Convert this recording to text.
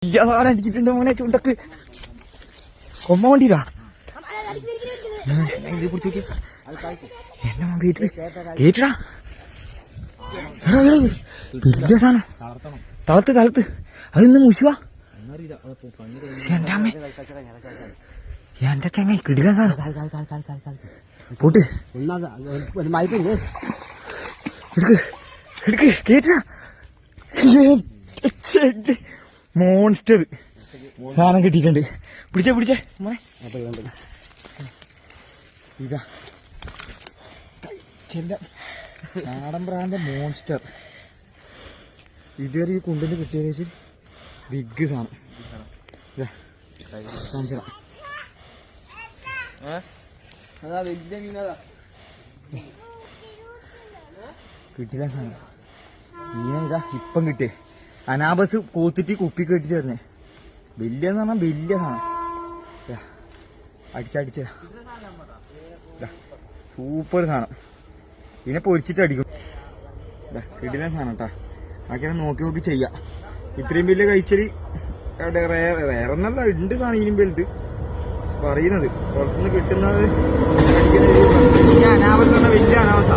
സാധനം അടിച്ചിട്ടുണ്ട് മോനെ ചുണ്ടക്ക്. കൊമ്മ വണ്ടിയിലാ എന്നെ വീട്ടില് കേട്ടടാ. വലിയ സാധനം തളത്ത് അതിന്ന് മുശുവാ. എന്റെ അമ്മ എന്റെ ചങ്ങ കിടില സാധനം പോട്ട് എടുക്ക് കേട്ടാ. മോൺസ്റ്റർ സാധനം കിട്ടിയിട്ടുണ്ട്. പിടിച്ചേ മോനെ. ഇതാ നാടൻ പ്രാന്റെ മോൺസ്റ്റർ. ഇതുവരെ ഈ കുണ്ടിന് കിട്ടിയെന്ന് വെച്ചാൽ ബിഗ് സാധനം. കിട്ടില്ല സാധനം. മീനെ ഇതാ ഇപ്പം കിട്ടിയേ. അനാബസ് കോത്തിട്ട് കുപ്പി കെട്ടിട്ട് വരുന്നേ. വലിയെന്ന് പറഞ്ഞാൽ വലിയ സാധനം. അടിച്ച സൂപ്പർ സാധനം. ഇതിനെ പൊരിച്ചിട്ട് അടിക്കും. കിടിലൻ സാധനം കേട്ടാ. ആക്കിയാൽ നോക്കി ചെയ്യാം. ഇത്രയും വലിയ കഴിച്ചല് വേറെ ഒന്നല്ല ഉണ്ട് സാധനം. ഇതിനും വലുത് പറയുന്നത് പുറത്തുനിന്ന് കിട്ടുന്നത് അനാവസം പറഞ്ഞാൽ വലിയ അനാവസ.